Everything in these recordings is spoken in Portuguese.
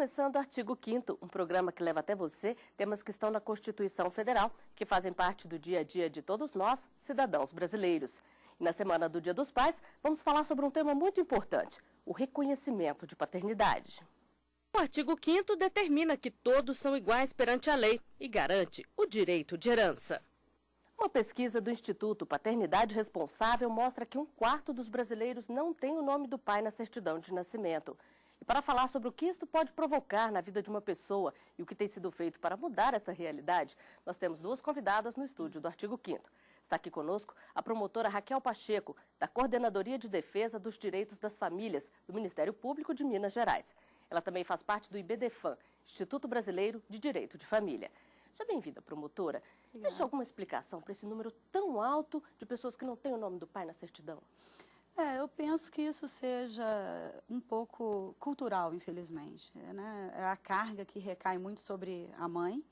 começando o Artigo 5º, um programa que leva até você temas que estão na Constituição Federal, que fazem parte do dia a dia de todos nós, cidadãos brasileiros. E na semana do Dia dos Pais, vamos falar sobre um tema muito importante, o reconhecimento de paternidade. O artigo 5º determina que todos são iguais perante a lei e garante o direito de herança. Uma pesquisa do Instituto Paternidade Responsável mostra que 1/4 dos brasileiros não tem o nome do pai na certidão de nascimento. E para falar sobre o que isto pode provocar na vida de uma pessoa e o que tem sido feito para mudar esta realidade, nós temos duas convidadas no estúdio do Artigo 5º. Está aqui conosco a promotora Raquel Pacheco, da Coordenadoria de Defesa dos Direitos das Famílias, do Ministério Público de Minas Gerais. Ela também faz parte do IBDFAM, Instituto Brasileiro de Direito de Família. Seja bem-vinda, promotora. Obrigada. Existe alguma explicação para esse número tão alto de pessoas que não têm o nome do pai na certidão? Eu penso que isso seja um pouco cultural, infelizmente. É a carga que recai muito sobre a mãe,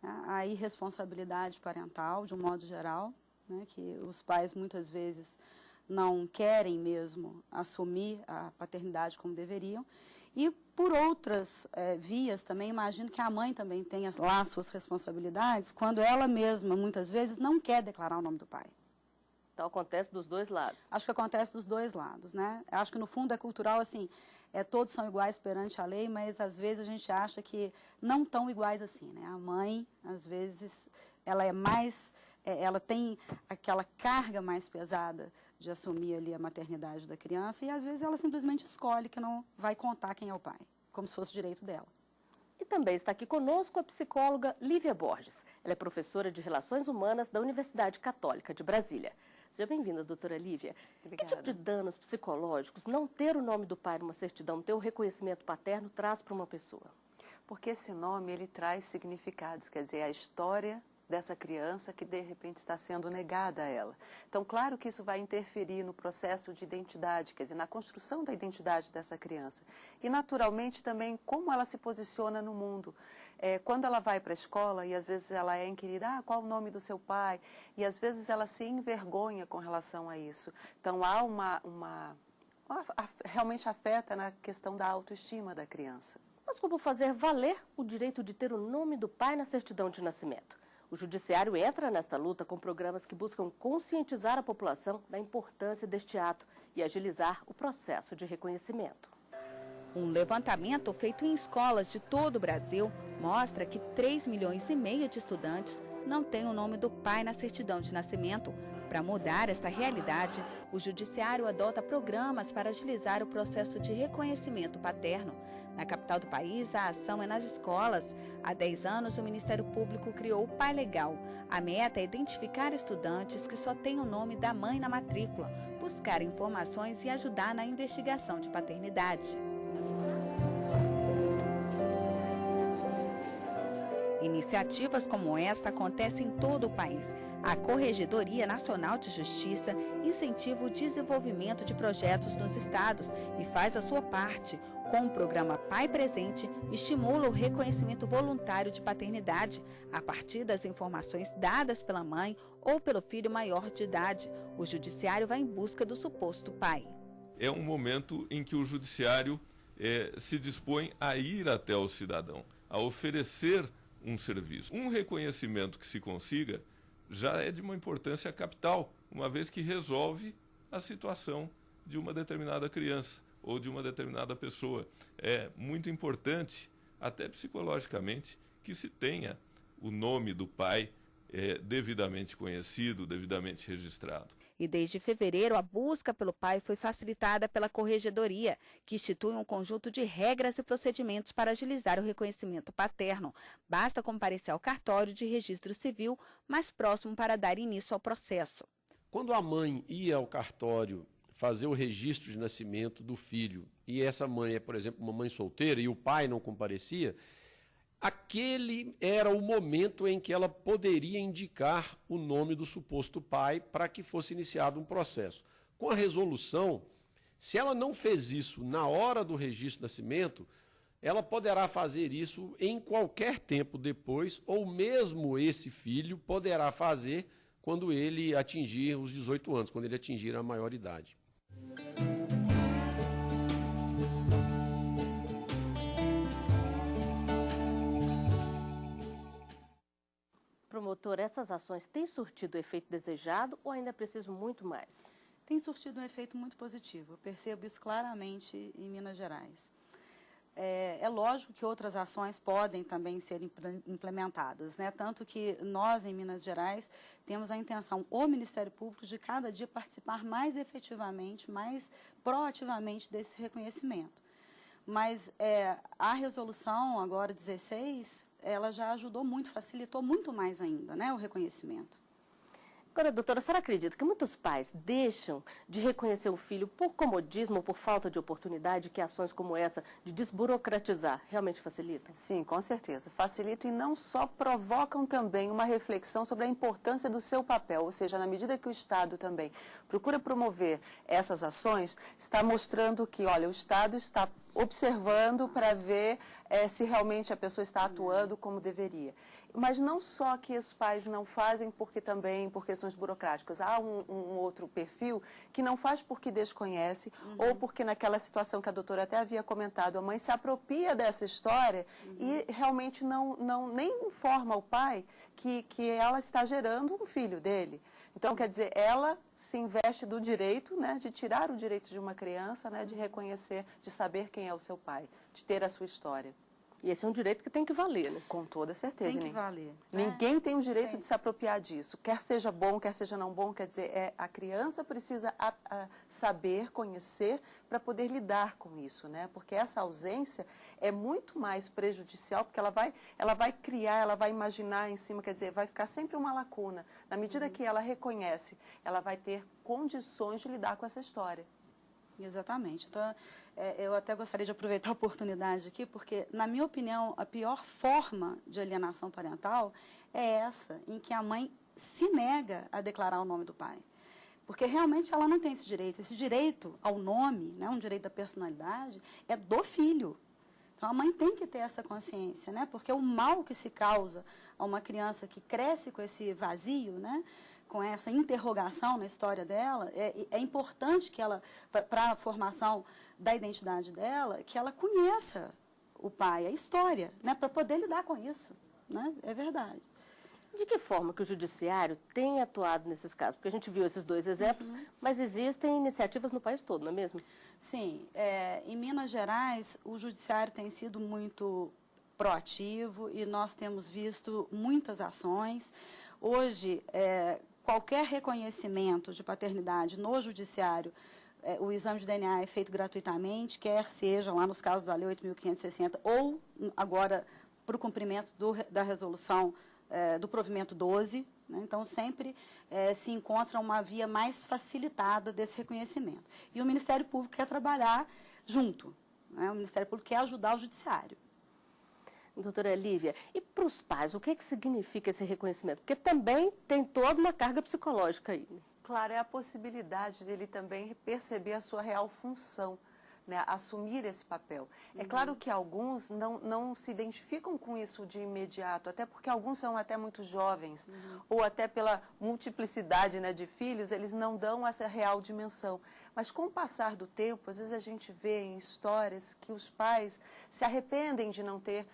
né? A irresponsabilidade parental, de um modo geral, né? Que os pais muitas vezes não querem mesmo assumir a paternidade como deveriam. E por outras vias também, imagino que a mãe também tenha lá suas responsabilidades, quando ela mesma, muitas vezes, não quer declarar o nome do pai. Então acontece dos dois lados. Acho que acontece dos dois lados, né? Acho que no fundo é cultural, assim, todos são iguais perante a lei, mas às vezes a gente acha que não tão iguais assim, né? A mãe, às vezes, ela é mais, ela tem aquela carga mais pesada de assumir ali a maternidade da criança e às vezes ela simplesmente escolhe que não vai contar quem é o pai, como se fosse direito dela. E também está aqui conosco a psicóloga Lívia Borges. Ela é professora de Relações Humanas da Universidade Católica de Brasília. Seja bem-vinda, doutora Lívia. Obrigada. Que tipo de danos psicológicos não ter o nome do pai numa certidão, ter o reconhecimento paterno, traz para uma pessoa? Porque esse nome, ele traz significados, quer dizer, a história dessa criança que, de repente, está sendo negada a ela. Então, claro que isso vai interferir no processo de identidade, quer dizer, na construção da identidade dessa criança. E, naturalmente, também como ela se posiciona no mundo. Quando ela vai para a escola e, às vezes, ela é inquirida, qual o nome do seu pai? E, às vezes, ela se envergonha com relação a isso. Então, há realmente afeta na questão da autoestima da criança. Mas como fazer valer o direito de ter o nome do pai na certidão de nascimento? O Judiciário entra nesta luta com programas que buscam conscientizar a população da importância deste ato e agilizar o processo de reconhecimento. Um levantamento feito em escolas de todo o Brasil mostra que 3,5 milhões de estudantes não têm o nome do pai na certidão de nascimento. Para mudar esta realidade, o Judiciário adota programas para agilizar o processo de reconhecimento paterno. Na capital do país, a ação é nas escolas. Há 10 anos, o Ministério Público criou o Pai Legal. A meta é identificar estudantes que só têm o nome da mãe na matrícula, buscar informações e ajudar na investigação de paternidade. Iniciativas como esta acontecem em todo o país. A Corregedoria Nacional de Justiça incentiva o desenvolvimento de projetos nos estados e faz a sua parte. Com o programa Pai Presente, estimula o reconhecimento voluntário de paternidade a partir das informações dadas pela mãe ou pelo filho maior de idade. O judiciário vai em busca do suposto pai. É um momento em que o judiciário se dispõe a ir até o cidadão, a oferecer um serviço. Um reconhecimento que se consiga já é de uma importância capital, uma vez que resolve a situação de uma determinada criança ou de uma determinada pessoa. É muito importante, até psicologicamente, que se tenha o nome do pai devidamente conhecido, devidamente registrado. E desde fevereiro, a busca pelo pai foi facilitada pela Corregedoria, que institui um conjunto de regras e procedimentos para agilizar o reconhecimento paterno. Basta comparecer ao cartório de registro civil mais próximo para dar início ao processo. Quando a mãe ia ao cartório fazer o registro de nascimento do filho, e essa mãe é, por exemplo, uma mãe solteira e o pai não comparecia, aquele era o momento em que ela poderia indicar o nome do suposto pai para que fosse iniciado um processo. Com a resolução, se ela não fez isso na hora do registro de nascimento, ela poderá fazer isso em qualquer tempo depois, ou mesmo esse filho poderá fazer quando ele atingir os 18 anos, quando ele atingir a maioridade. promotora, essas ações têm surtido o efeito desejado ou ainda é preciso muito mais? Tem surtido um efeito muito positivo. Eu percebo isso claramente em Minas Gerais. É lógico que outras ações podem também ser implementadas, né? Tanto que nós, em Minas Gerais, temos a intenção, o Ministério Público, de cada dia participar mais efetivamente, mais proativamente desse reconhecimento. Mas a resolução, agora 16, ela já ajudou muito, facilitou muito mais ainda, né, o reconhecimento. Agora, doutora, a senhora acredita que muitos pais deixam de reconhecer o filho por comodismo ou por falta de oportunidade, que ações como essa de desburocratizar realmente facilitam? Sim, com certeza. Facilitam e não só provocam também uma reflexão sobre a importância do seu papel, ou seja, na medida que o Estado também procura promover essas ações, está mostrando que, olha, o Estado está observando para ver se realmente a pessoa está atuando como deveria. Mas não só que os pais não fazem porque também por questões burocráticas. Há um outro perfil que não faz porque desconhece ou porque naquela situação que a doutora até havia comentado, a mãe se apropria dessa história e realmente nem informa o pai que ela está gerando um filho dele. Então, quer dizer, ela se investe do direito, né, de tirar o direito de uma criança, né, de reconhecer, de saber quem é o seu pai, de ter a sua história. E esse é um direito que tem que valer, né? Com toda certeza. Tem que valer. Ninguém tem o direito de se apropriar disso. Quer seja bom, quer seja não bom, quer dizer, a criança precisa saber, conhecer, para poder lidar com isso, né? Porque essa ausência é muito mais prejudicial, porque ela vai criar, ela vai imaginar em cima, quer dizer, vai ficar sempre uma lacuna. Na medida que ela reconhece, ela vai ter condições de lidar com essa história. Exatamente. Então, eu até gostaria de aproveitar a oportunidade aqui, porque, na minha opinião, a pior forma de alienação parental é essa, em que a mãe se nega a declarar o nome do pai. Porque realmente ela não tem esse direito. Esse direito ao nome, né, um direito da personalidade, é do filho. Então, a mãe tem que ter essa consciência, né? Porque o mal que se causa a uma criança que cresce com esse vazio, né, com essa interrogação na história dela, é importante que ela, para a formação da identidade dela, que ela conheça o pai, a história, né, para poder lidar com isso, né? É verdade. De que forma que o judiciário tem atuado nesses casos? Porque a gente viu esses dois exemplos, mas existem iniciativas no país todo, não é mesmo? Sim, em Minas Gerais, o judiciário tem sido muito proativo e nós temos visto muitas ações. Hoje, qualquer reconhecimento de paternidade no judiciário, o exame de DNA é feito gratuitamente, quer seja lá nos casos da Lei 8.560 ou agora para o cumprimento da resolução do provimento 12, né? Então sempre se encontra uma via mais facilitada desse reconhecimento. E o Ministério Público quer trabalhar junto, né? O Ministério Público quer ajudar o Judiciário. Doutora Lívia, e para os pais, o que significa esse reconhecimento? Porque também tem toda uma carga psicológica aí. Claro, é a possibilidade dele também perceber a sua real função, né, assumir esse papel. É claro que alguns não se identificam com isso de imediato, até porque alguns são até muito jovens, ou até pela multiplicidade, né, de filhos, eles não dão essa real dimensão. Mas com o passar do tempo, às vezes a gente vê em histórias que os pais se arrependem de não ter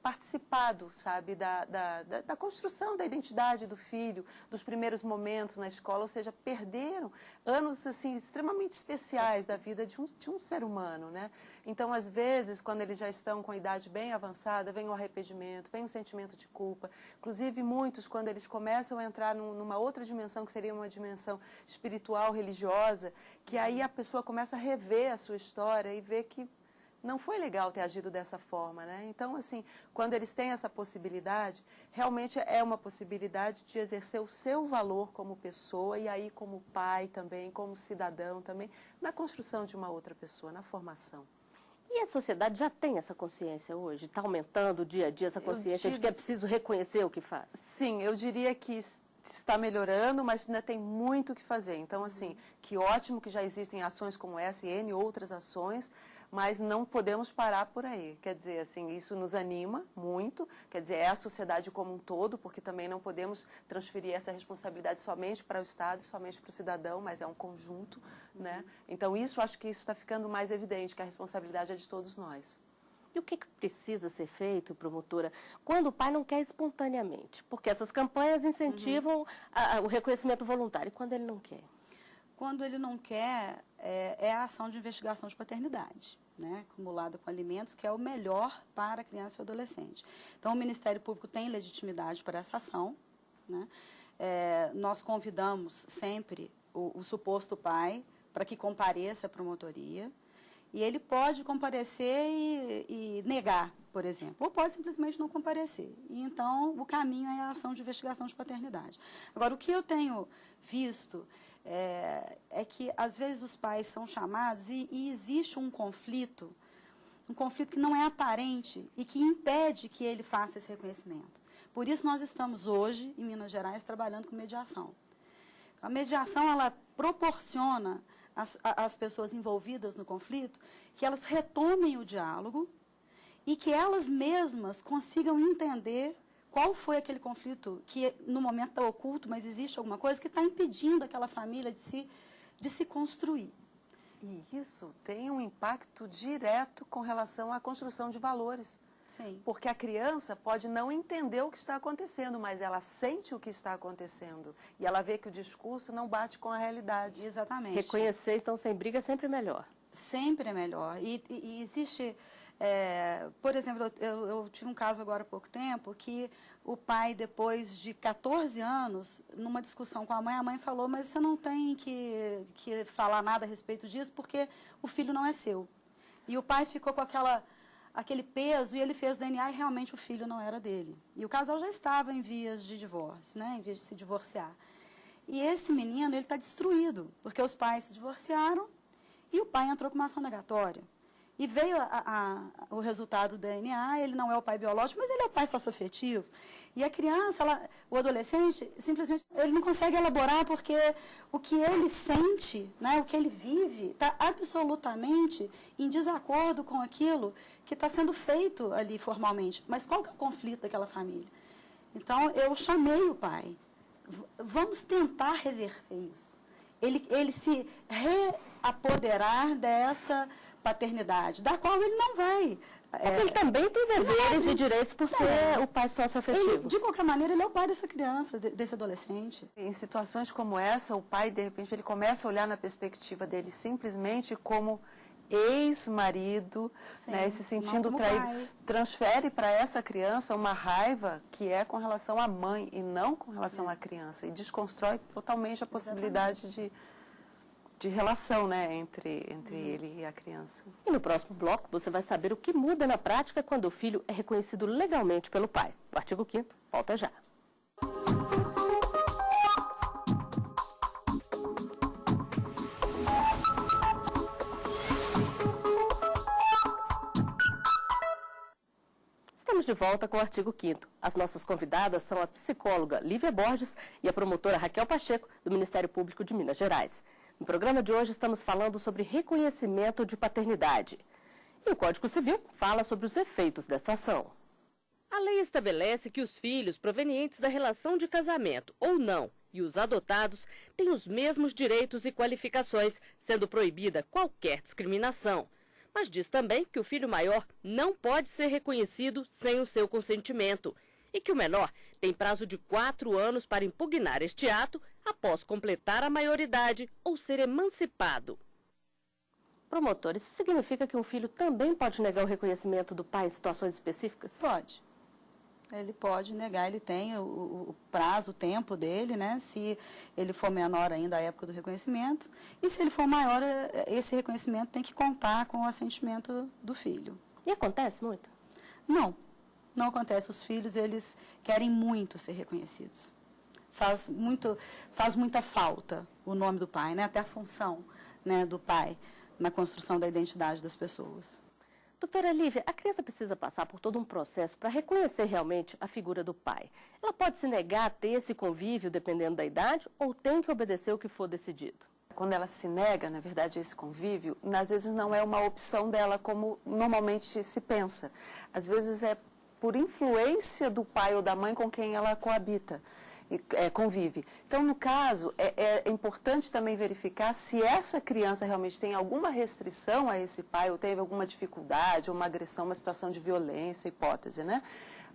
participado, sabe, da construção da identidade do filho, dos primeiros momentos na escola, ou seja, perderam anos assim extremamente especiais da vida de um ser humano, né? Então, às vezes, quando eles já estão com a idade bem avançada, vem o arrependimento, vem o sentimento de culpa. Inclusive, muitos, quando eles começam a entrar numa outra dimensão, que seria uma dimensão espiritual, religiosa, que aí a pessoa começa a rever a sua história e ver que não foi legal ter agido dessa forma, né? Então, assim, quando eles têm essa possibilidade, realmente é uma possibilidade de exercer o seu valor como pessoa e aí como pai também, como cidadão também, na construção de uma outra pessoa, na formação. E a sociedade já tem essa consciência hoje? Está aumentando dia a dia essa consciência de que é preciso reconhecer o que faz? Sim, eu diria que está melhorando, mas ainda tem muito o que fazer. Então, assim, que ótimo que já existem ações como essa e N outras ações, mas não podemos parar por aí. Quer dizer, assim, isso nos anima muito, quer dizer, é a sociedade como um todo, porque também não podemos transferir essa responsabilidade somente para o Estado, somente para o cidadão, mas é um conjunto, né? Então, acho que isso está ficando mais evidente, que a responsabilidade é de todos nós. E o que precisa ser feito, promotora, quando o pai não quer espontaneamente? Porque essas campanhas incentivam o reconhecimento voluntário. E quando ele não quer? Quando ele não quer, é a ação de investigação de paternidade, né, acumulada com alimentos, que é o melhor para a criança e o adolescente. Então, o Ministério Público tem legitimidade para essa ação, né? Nós convidamos sempre o suposto pai para que compareça à promotoria, e ele pode comparecer e negar, por exemplo, ou pode simplesmente não comparecer. E, então, o caminho é a ação de investigação de paternidade. Agora, o que eu tenho visto é que, às vezes, os pais são chamados e existe um conflito que não é aparente e que impede que ele faça esse reconhecimento. Por isso, nós estamos hoje, em Minas Gerais, trabalhando com mediação. A mediação, ela proporciona às pessoas envolvidas no conflito que elas retomem o diálogo e que elas mesmas consigam entender qual foi aquele conflito que no momento está oculto, mas existe alguma coisa que está impedindo aquela família de se construir. E isso tem um impacto direto com relação à construção de valores. Sim. Porque a criança pode não entender o que está acontecendo, mas ela sente o que está acontecendo. E ela vê que o discurso não bate com a realidade. Exatamente. Reconhecer, então, sem briga, é sempre melhor. Sempre é melhor. E existe, por exemplo, eu tive um caso agora há pouco tempo que o pai, depois de 14 anos, numa discussão com a mãe falou, mas você não tem que falar nada a respeito disso porque o filho não é seu. E o pai ficou com aquele peso, e ele fez DNA e realmente o filho não era dele. E o casal já estava em vias de divórcio, né, em vias de se divorciar. E esse menino, ele está destruído, porque os pais se divorciaram e o pai entrou com uma ação negatória. E veio o resultado do DNA, ele não é o pai biológico, mas ele é o pai socioafetivo. E a criança, o adolescente, simplesmente, ele não consegue elaborar porque o que ele sente, né, o que ele vive, está absolutamente em desacordo com aquilo que está sendo feito ali formalmente. Mas qual que é o conflito daquela família? Então, eu chamei o pai. Vamos tentar reverter isso. Ele se reapoderar dessa paternidade, da qual ele não vai. Porque ele também tem deveres e direitos por ser o pai socioafetivo. De qualquer maneira, ele é o pai dessa criança, desse adolescente. Em situações como essa, o pai, de repente, ele começa a olhar na perspectiva dele simplesmente como ex-marido, né, se sentindo traído, transfere para essa criança uma raiva que é com relação à mãe e não com relação à criança, e desconstrói totalmente a possibilidade de relação, né, entre ele e a criança. E no próximo bloco você vai saber o que muda na prática quando o filho é reconhecido legalmente pelo pai. O artigo 5º volta já. Estamos de volta com o artigo 5º. As nossas convidadas são a psicóloga Lívia Borges e a promotora Raquel Pacheco, do Ministério Público de Minas Gerais. No programa de hoje estamos falando sobre reconhecimento de paternidade. E o Código Civil fala sobre os efeitos desta ação. A lei estabelece que os filhos provenientes da relação de casamento ou não e os adotados têm os mesmos direitos e qualificações, sendo proibida qualquer discriminação. Mas diz também que o filho maior não pode ser reconhecido sem o seu consentimento e que o menor tem prazo de 4 anos para impugnar este ato após completar a maioridade ou ser emancipado. Promotor, isso significa que um filho também pode negar o reconhecimento do pai em situações específicas? Pode. Ele pode negar, ele tem o prazo, o tempo dele, né? Se ele for menor ainda à época do reconhecimento. E se ele for maior, esse reconhecimento tem que contar com o assentimento do filho. E acontece muito? Não, não acontece. Os filhos, eles querem muito ser reconhecidos. Faz muita falta o nome do pai, né? Até a função, né, do pai na construção da identidade das pessoas. Doutora Lívia, a criança precisa passar por todo um processo para reconhecer realmente a figura do pai. Ela pode se negar a ter esse convívio dependendo da idade ou tem que obedecer o que for decidido? Quando ela se nega, na verdade, a esse convívio, às vezes não é uma opção dela como normalmente se pensa. Às vezes é por influência do pai ou da mãe com quem ela coabita. convive. Então, no caso, é importante também verificar se essa criança realmente tem alguma restrição a esse pai, ou teve alguma dificuldade, ou uma agressão, uma situação de violência, hipótese, né?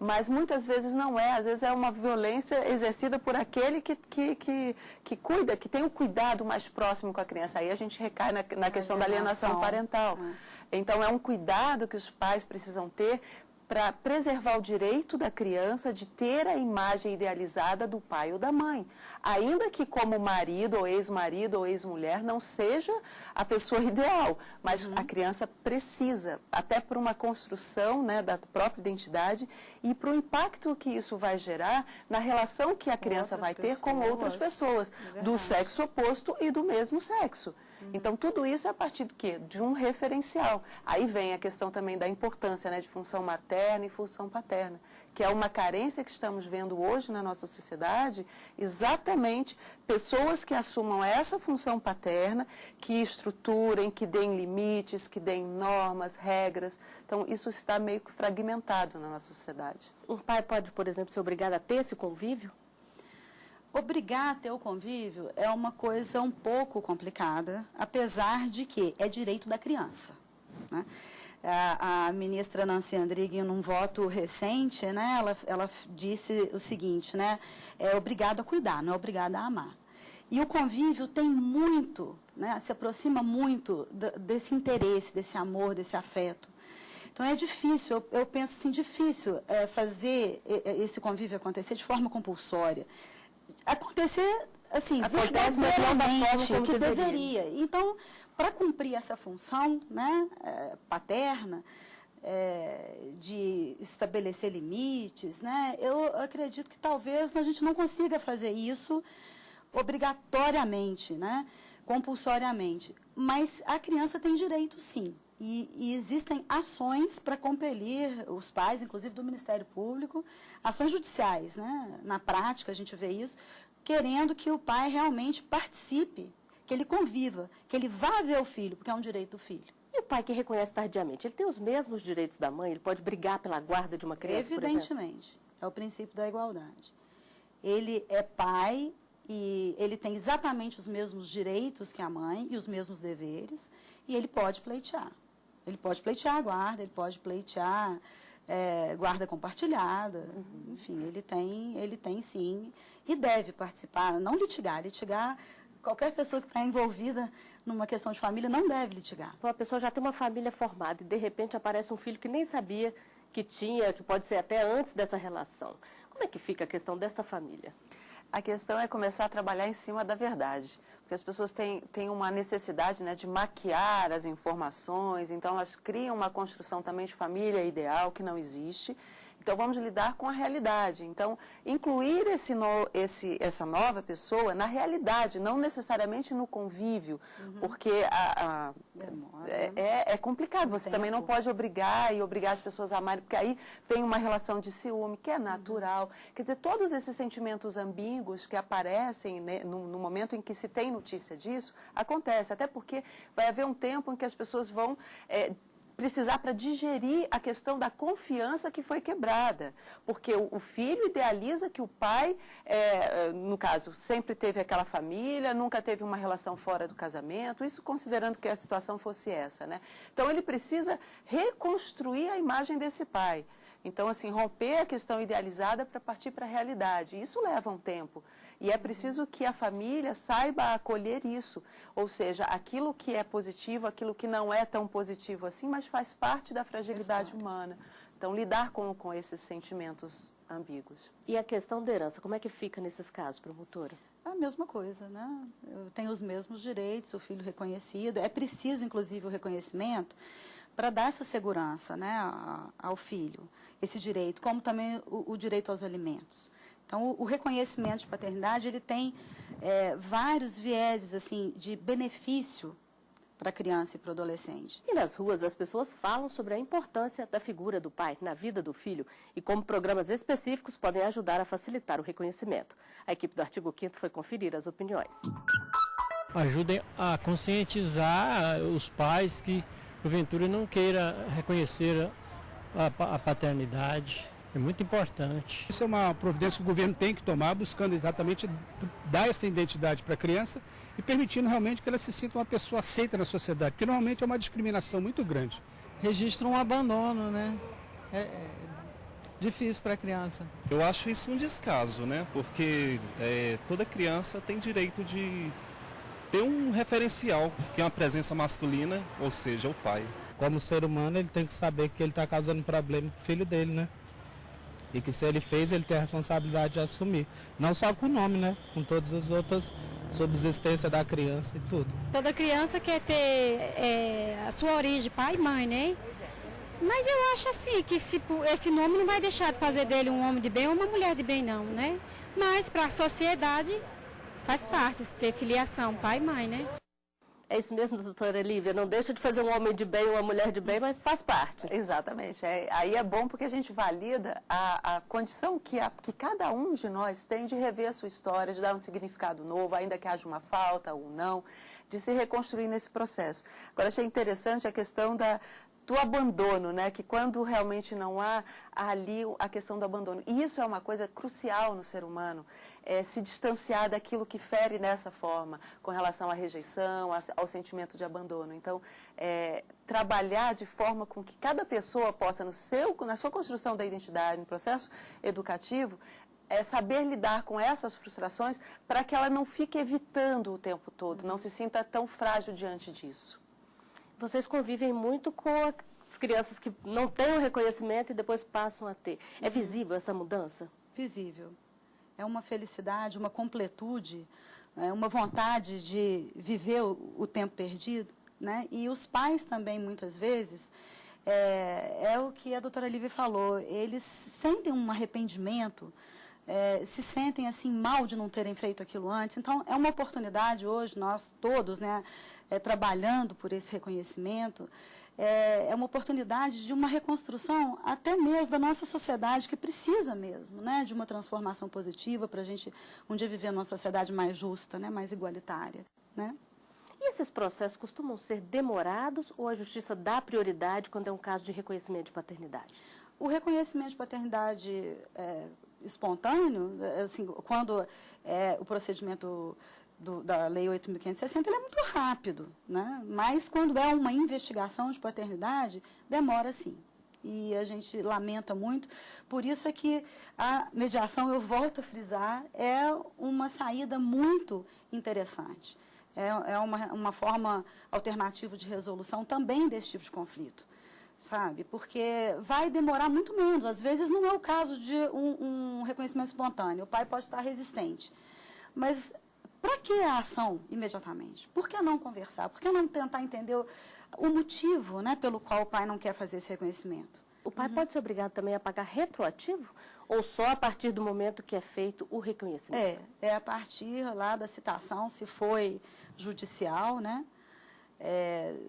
Mas muitas vezes não é, às vezes é uma violência exercida por aquele que cuida, que tem o cuidado mais próximo com a criança. Aí a gente recai na questão da alienação parental. Então, é um cuidado que os pais precisam ter para preservar o direito da criança de ter a imagem idealizada do pai ou da mãe. Ainda que como marido, ou ex-mulher, não seja a pessoa ideal, mas a criança precisa, até por uma construção, né, da própria identidade e para o impacto que isso vai gerar na relação que a criança vai ter com outras pessoas, do sexo oposto e do mesmo sexo. Então, tudo isso é a partir do quê? De um referencial. Aí vem a questão também da importância, né, de função materna e função paterna, que é uma carência que estamos vendo hoje na nossa sociedade, exatamente pessoas que assumam essa função paterna, que estruturem, que deem limites, que deem normas, regras. Então, isso está meio que fragmentado na nossa sociedade. Um pai pode, por exemplo, ser obrigado a ter esse convívio? Obrigar a ter o convívio é uma coisa um pouco complicada, apesar de que é direito da criança, né? A ministra Nancy Andrighi, num voto recente, né, ela disse o seguinte, né, é obrigado a cuidar, não é obrigado a amar. E o convívio tem muito, né, se aproxima muito desse interesse, desse amor, desse afeto. Então, é difícil, eu penso assim, difícil fazer esse convívio acontecer de forma compulsória. Acontecer, assim, verdadeiramente, que deveria. Então, para cumprir essa função, né, paterna, de estabelecer limites, né, eu acredito que talvez a gente não consiga fazer isso obrigatoriamente, né, compulsoriamente. Mas a criança tem direito, sim. E existem ações para compelir os pais, inclusive do Ministério Público, ações judiciais, né? Na prática a gente vê isso, querendo que o pai realmente participe, que ele conviva, que ele vá ver o filho, porque é um direito do filho. E o pai que reconhece tardiamente, ele tem os mesmos direitos da mãe? Ele pode brigar pela guarda de uma criança, por exemplo? Evidentemente, é o princípio da igualdade. Ele é pai e ele tem exatamente os mesmos direitos que a mãe e os mesmos deveres, e ele pode pleitear. Ele pode pleitear a guarda, ele pode pleitear guarda compartilhada, enfim, ele tem sim, e deve participar, não litigar. Litigar, qualquer pessoa que está envolvida numa questão de família não deve litigar. Uma pessoa já tem uma família formada e de repente aparece um filho que nem sabia que tinha, que pode ser até antes dessa relação. Como é que fica a questão desta família? A questão é começar a trabalhar em cima da verdade, porque as pessoas têm uma necessidade, né, de maquiar as informações, então elas criam uma construção também de família ideal que não existe. Então, vamos lidar com a realidade. Então, incluir essa nova pessoa na realidade, não necessariamente no convívio, porque é complicado. Você também não pode obrigar as pessoas a amarem, porque aí vem uma relação de ciúme, que é natural. Quer dizer, todos esses sentimentos ambíguos que aparecem, né, no momento em que se tem notícia disso, acontece. Até porque vai haver um tempo em que as pessoas vão precisar para digerir a questão da confiança que foi quebrada. Porque o filho idealiza que o pai, no caso, sempre teve aquela família, nunca teve uma relação fora do casamento, isso considerando que a situação fosse essa, né? Então, ele precisa reconstruir a imagem desse pai. Então, assim, romper a questão idealizada para partir para a realidade. Isso leva um tempo. E é preciso que a família saiba acolher isso, ou seja, aquilo que é positivo, aquilo que não é tão positivo assim, mas faz parte da fragilidade humana. Então, lidar com esses sentimentos ambíguos. E a questão da herança, como é que fica nesses casos, promotora? É a mesma coisa, né? Tem os mesmos direitos, o filho reconhecido. É preciso, inclusive, o reconhecimento para dar essa segurança, né, ao filho, esse direito, como também o direito aos alimentos. Então, o reconhecimento de paternidade, ele tem vários vieses assim, de benefício para a criança e para o adolescente. E nas ruas, as pessoas falam sobre a importância da figura do pai na vida do filho e como programas específicos podem ajudar a facilitar o reconhecimento. A equipe do Artigo 5º foi conferir as opiniões. Ajudem a conscientizar os pais que, porventura, não queira reconhecer a paternidade, É muito importante. Isso é uma providência que o governo tem que tomar, buscando exatamente dar essa identidade para a criança e permitindo realmente que ela se sinta uma pessoa aceita na sociedade, porque normalmente é uma discriminação muito grande. Registra um abandono, né? É difícil para a criança. Eu acho isso um descaso, né? Porque toda criança tem direito de ter um referencial, que é uma presença masculina, ou seja, o pai. Como ser humano, ele tem que saber que ele está causando problema para o filho dele, né? E que se ele fez, ele tem a responsabilidade de assumir. Não só com o nome, né? Com todas as outras subsistência da criança e tudo. Toda criança quer ter a sua origem, pai e mãe, né? Mas eu acho assim, que esse nome não vai deixar de fazer dele um homem de bem ou uma mulher de bem, não, né? Mas para a sociedade faz parte ter filiação, pai e mãe, né? É isso mesmo, doutora Lívia, não deixa de fazer um homem de bem ou uma mulher de bem, mas faz parte. Exatamente. Aí é bom porque a gente valida a condição que cada um de nós tem de rever a sua história, de dar um significado novo, ainda que haja uma falta ou não, de se reconstruir nesse processo. Agora, achei interessante a questão do abandono, né? Que quando realmente não há ali a questão do abandono. E isso é uma coisa crucial no ser humano, se distanciar daquilo que fere dessa forma, com relação à rejeição, ao sentimento de abandono. Então, trabalhar de forma com que cada pessoa possa, na sua construção da identidade, no processo educativo, saber lidar com essas frustrações para que ela não fique evitando o tempo todo, não se sinta tão frágil diante disso. Vocês convivem muito com as crianças que não têm o reconhecimento e depois passam a ter. É visível essa mudança? Visível. É uma felicidade, uma completude, uma vontade de viver o tempo perdido, né? E os pais também, muitas vezes, é o que a doutora Lívia falou, eles sentem um arrependimento, se sentem assim mal de não terem feito aquilo antes. Então, é uma oportunidade hoje, nós todos, né, trabalhando por esse reconhecimento, é uma oportunidade de uma reconstrução até mesmo da nossa sociedade, que precisa mesmo, né, de uma transformação positiva para a gente um dia viver numa sociedade mais justa, né, mais igualitária, né? E esses processos costumam ser demorados ou a justiça dá prioridade quando é um caso de reconhecimento de paternidade? O reconhecimento de paternidade espontâneo, assim, quando o procedimento da Lei 8.560, ele é muito rápido, né? Mas quando é uma investigação de paternidade, demora sim. E a gente lamenta muito. Por isso é que a mediação, eu volto a frisar, é uma saída muito interessante. É uma forma alternativa de resolução também desse tipo de conflito, sabe? Porque vai demorar muito menos. Às vezes não é o caso de um reconhecimento espontâneo. O pai pode estar resistente. Mas para que a ação imediatamente? Por que não conversar? Por que não tentar entender o motivo, né, pelo qual o pai não quer fazer esse reconhecimento? O pai pode ser obrigado também a pagar retroativo? Ou só a partir do momento que é feito o reconhecimento? É a partir lá da citação, se foi judicial, né?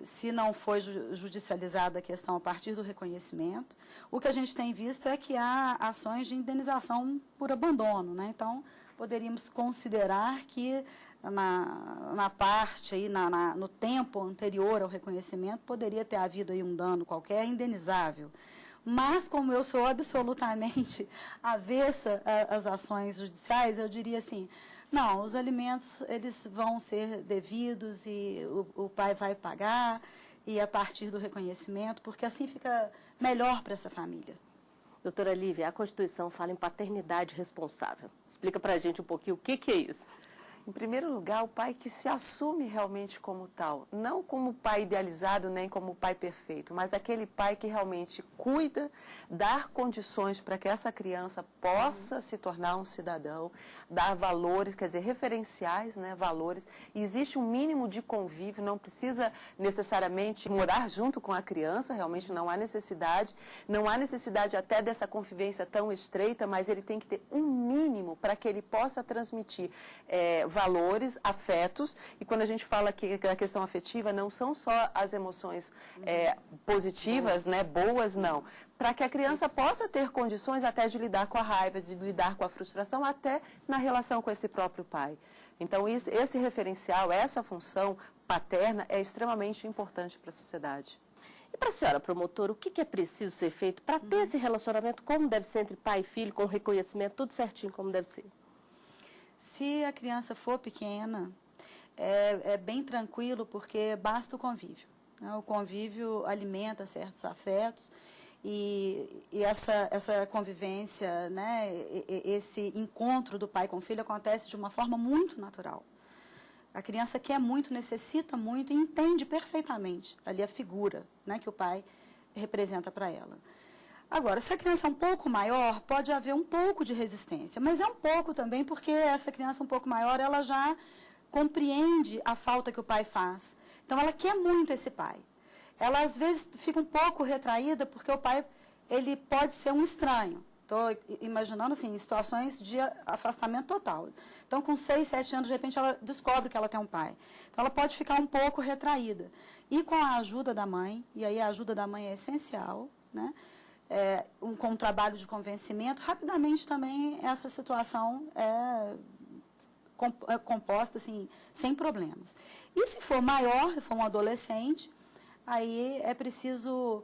Se não foi judicializada a questão a partir do reconhecimento. O que a gente tem visto é que há ações de indenização por abandono, né? Então, poderíamos considerar que na parte, aí, no tempo anterior ao reconhecimento, poderia ter havido aí um dano qualquer indenizável. Mas, como eu sou absolutamente avessa às ações judiciais, eu diria assim, não, os alimentos eles vão ser devidos e o pai vai pagar, e a partir do reconhecimento, porque assim fica melhor para essa família. Doutora Lívia, a Constituição fala em paternidade responsável. Explica para a gente um pouquinho o que é isso. Em primeiro lugar, o pai que se assume realmente como tal, não como pai idealizado nem como pai perfeito, mas aquele pai que realmente cuida, dar condições para que essa criança possa se tornar um cidadão, dar valores, quer dizer, referenciais, né, valores. Existe um mínimo de convívio, não precisa necessariamente morar junto com a criança, realmente não há necessidade até dessa convivência tão estreita, mas ele tem que ter um mínimo para que ele possa transmitir valores, afetos, e quando a gente fala aqui da questão afetiva, não são só as emoções positivas, né, boas, não. Para que a criança possa ter condições até de lidar com a raiva, de lidar com a frustração, até na relação com esse próprio pai. Então, esse referencial, essa função paterna é extremamente importante para a sociedade. E para a senhora, promotora, o que é preciso ser feito para ter esse relacionamento como deve ser entre pai e filho, com reconhecimento, tudo certinho como deve ser? Se a criança for pequena, é bem tranquilo, porque basta o convívio. Né? O convívio alimenta certos afetos e essa convivência, né, esse encontro do pai com o filho acontece de uma forma muito natural. A criança quer muito, necessita muito e entende perfeitamente ali a figura, né, que o pai representa para ela. Agora, se a criança é um pouco maior, pode haver um pouco de resistência, mas é um pouco também porque essa criança um pouco maior, ela já compreende a falta que o pai faz. Então, ela quer muito esse pai. Ela, às vezes, fica um pouco retraída porque o pai, ele pode ser um estranho. Estou imaginando, assim, situações de afastamento total. Então, com 6, 7 anos, de repente, ela descobre que ela tem um pai. Então, ela pode ficar um pouco retraída. E com a ajuda da mãe, e aí a ajuda da mãe é essencial, né? Com um trabalho de convencimento, rapidamente também essa situação é composta, assim, sem problemas. E se for maior, se for um adolescente, aí é preciso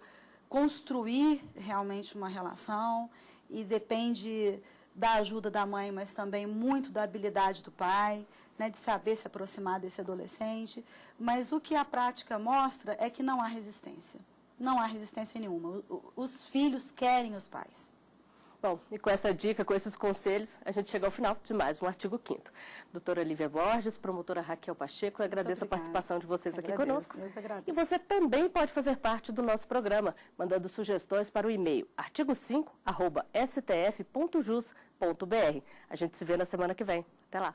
construir realmente uma relação e depende da ajuda da mãe, mas também muito da habilidade do pai, né, de saber se aproximar desse adolescente. Mas o que a prática mostra é que não há resistência. Não há resistência nenhuma. Os filhos querem os pais. Bom, e com essa dica, com esses conselhos, a gente chega ao final de mais um Artigo 5º. Doutora Lívia Borges, promotora Raquel Pacheco, eu agradeço a participação de vocês aqui conosco. Eu que agradeço. E você também pode fazer parte do nosso programa, mandando sugestões para o e-mail artigo5@stf.jus.br. A gente se vê na semana que vem. Até lá.